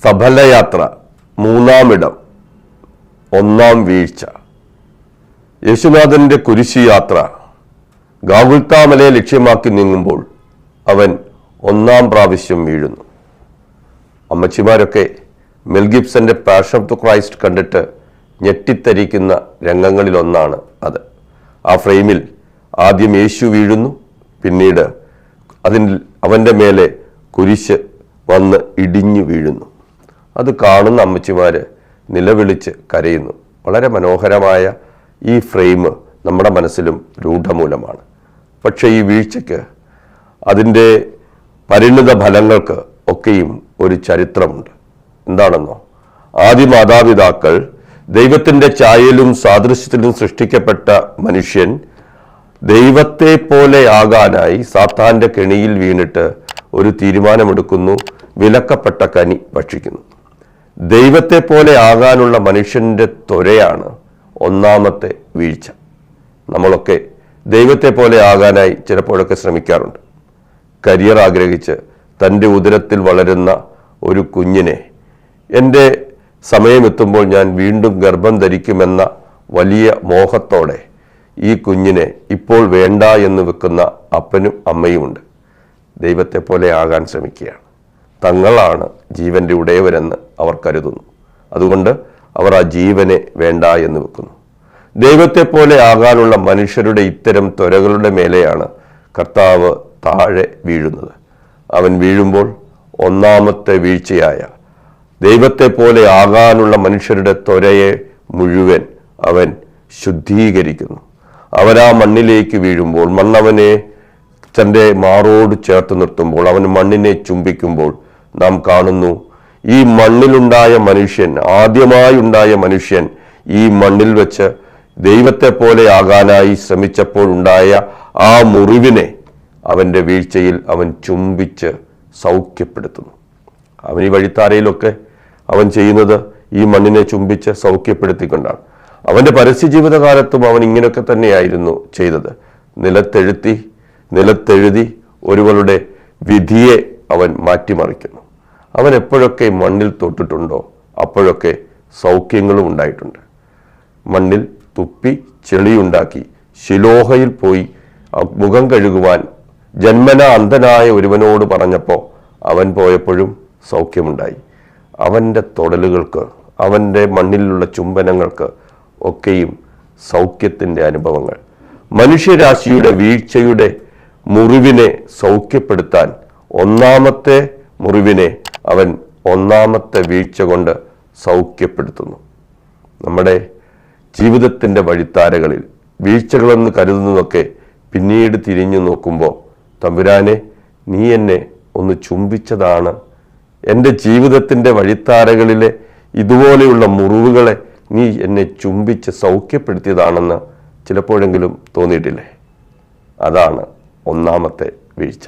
സഫലയാത്ര, മൂന്നാമിടം, ഒന്നാം വീഴ്ച. യേശുനാഥന്റെ കുരിശു യാത്ര ഗാഗുൽത്താമലയെ ലക്ഷ്യമാക്കി നീങ്ങുമ്പോൾ അവൻ ഒന്നാം പ്രാവശ്യം വീഴുന്നു. അമ്മച്ചിമാരൊക്കെ മെൽ ഗിബ്സന്റെ പാഷൻ ഓഫ് ദ ക്രൈസ്റ്റ് കണ്ടിട്ട് ഞെട്ടിത്തരിക്കുന്ന രംഗങ്ങളിലൊന്നാണ് അത്. ആ ഫ്രെയിമിൽ ആദ്യം യേശു വീഴുന്നു, പിന്നീട് അവൻ്റെ മേലെ കുരിശ് വന്ന് ഇടിഞ്ഞു വീഴുന്നു. അത് കാണുന്ന അമ്മച്ചിമാർ നിലവിളിച്ച് കരയുന്നു. വളരെ മനോഹരമായ ഈ ഫ്രെയിം നമ്മുടെ മനസ്സിലും രൂഢമൂലമാണ്. പക്ഷേ ഈ വീഴ്ചയ്ക്ക്, അതിൻ്റെ പരിണിത ഫലങ്ങൾക്ക് ഒക്കെയും ഒരു ചരിത്രമുണ്ട്. എന്താണെന്നോ, ആദ്യ മാതാപിതാക്കൾ ദൈവത്തിൻ്റെ ഛായയിലും സാദൃശ്യത്തിലും സൃഷ്ടിക്കപ്പെട്ട മനുഷ്യൻ ദൈവത്തെ പോലെ ആകാനായി സാത്താൻ്റെ കെണിയിൽ വീണിട്ട് ഒരു തീരുമാനമെടുക്കുന്നു, വിലക്കപ്പെട്ട കനി ഭക്ഷിക്കുന്നു. ദൈവത്തെ പോലെ ആകാനുള്ള മനുഷ്യൻ്റെ ത്വരയാണ് ഒന്നാമത്തെ വീഴ്ച. നമ്മളൊക്കെ ദൈവത്തെ പോലെ ആകാനായി ചിലപ്പോഴൊക്കെ ശ്രമിക്കാറുണ്ട്. കരിയർ ആഗ്രഹിച്ച് തൻ്റെ ഉദരത്തിൽ വളരുന്ന ഒരു കുഞ്ഞിനെ എൻ്റെ സമയമെത്തുമ്പോൾ ഞാൻ വീണ്ടും ഗർഭം ധരിക്കുമെന്ന വലിയ മോഹത്തോടെ ഈ കുഞ്ഞിനെ ഇപ്പോൾ വേണ്ട എന്ന് വെക്കുന്ന അപ്പനും അമ്മയുമുണ്ട്. ദൈവത്തെ പോലെ ആകാൻ ശ്രമിക്കുകയാണ്. തങ്ങളാണ് ജീവൻ്റെ ഉടയവരെന്ന് അവർ കരുതുന്നു. അതുകൊണ്ട് അവർ ആ ജീവനെ വേണ്ട എന്ന് വെക്കുന്നു. ദൈവത്തെ പോലെ ആകാനുള്ള മനുഷ്യരുടെ ഇത്തരം ത്വരകളുടെ മേലെയാണ് കർത്താവ് താഴെ വീഴുന്നത്. അവൻ വീഴുമ്പോൾ ഒന്നാമത്തെ വീഴ്ചയായ ദൈവത്തെ പോലെ ആകാനുള്ള മനുഷ്യരുടെ ത്വരയെ മുഴുവൻ അവൻ ശുദ്ധീകരിക്കുന്നു. അവരാ മണ്ണിലേക്ക് വീഴുമ്പോൾ, മണ്ണവനെ തൻ്റെ മാറോട് ചേർത്ത് നിർത്തുമ്പോൾ, അവൻ മണ്ണിനെ ചുംബിക്കുമ്പോൾ നാം കാണുന്നു, ഈ മണ്ണിലുണ്ടായ മനുഷ്യൻ, ആദ്യമായി ഉണ്ടായ മനുഷ്യൻ ഈ മണ്ണിൽ വെച്ച് ദൈവത്തെ പോലെ ആകാനായി ശ്രമിച്ചപ്പോഴുണ്ടായ ആ മുറിവിനെ അവൻ്റെ വീഴ്ചയിൽ അവൻ ചുംബിച്ച് സൗഖ്യപ്പെടുത്തുന്നു. അവൻ ഈ വഴിത്താരയിലൊക്കെ അവൻ ചെയ്യുന്നത് ഈ മണ്ണിനെ ചുംബിച്ച് സൗഖ്യപ്പെടുത്തിക്കൊണ്ടാണ്. അവൻ്റെ പരസ്യ ജീവിതകാലത്തും അവൻ ഇങ്ങനെയൊക്കെ തന്നെയായിരുന്നു ചെയ്തത്. നിലത്തെഴുതി ഒരുവളുടെ വിധിയെ അവൻ മാറ്റിമറിക്കുന്നു. അവൻ എപ്പോഴൊക്കെ മണ്ണിൽ തൊട്ടിട്ടുണ്ടോ അപ്പോഴൊക്കെ സൗഖ്യങ്ങളും ഉണ്ടായിട്ടുണ്ട്. മണ്ണിൽ തുപ്പി ചെളിയുണ്ടാക്കി ശിലോഹയിൽ പോയി മുഖം കഴുകുവാൻ ജന്മന അന്ധനായ ഒരുവനോട് പറഞ്ഞപ്പോൾ അവൻ പോയപ്പോഴും സൗഖ്യമുണ്ടായി. അവൻ്റെ തൊടലുകൾക്ക്, അവൻ്റെ മണ്ണിലുള്ള ചുംബനങ്ങൾക്ക് ഒക്കെയും സൗഖ്യത്തിൻ്റെ അനുഭവങ്ങൾ. മനുഷ്യരാശിയുടെ വീഴ്ചയുടെ മുറിവിനെ സൗഖ്യപ്പെടുത്താൻ ഒന്നാമത്തെ മുറിവിനെ അവൻ ഒന്നാമത്തെ വീഴ്ച കൊണ്ട് സൗഖ്യപ്പെടുത്തുന്നു. നമ്മുടെ ജീവിതത്തിൻ്റെ വഴിത്താരകളിൽ വീഴ്ചകളെന്ന് കരുതുന്നതൊക്കെ പിന്നീട് തിരിഞ്ഞു നോക്കുമ്പോൾ, തമ്പുരാനെ, നീ എന്നെ ഒന്ന് ചുംബിച്ചതാണ്, എൻ്റെ ജീവിതത്തിൻ്റെ വഴിത്താരകളിലെ ഇതുപോലെയുള്ള മുറിവുകളെ നീ എന്നെ ചുംബിച്ച് സൗഖ്യപ്പെടുത്തിയതാണെന്ന് ചിലപ്പോഴെങ്കിലും തോന്നിയിട്ടില്ലേ? അതാണ് ഒന്നാമത്തെ വീഴ്ച.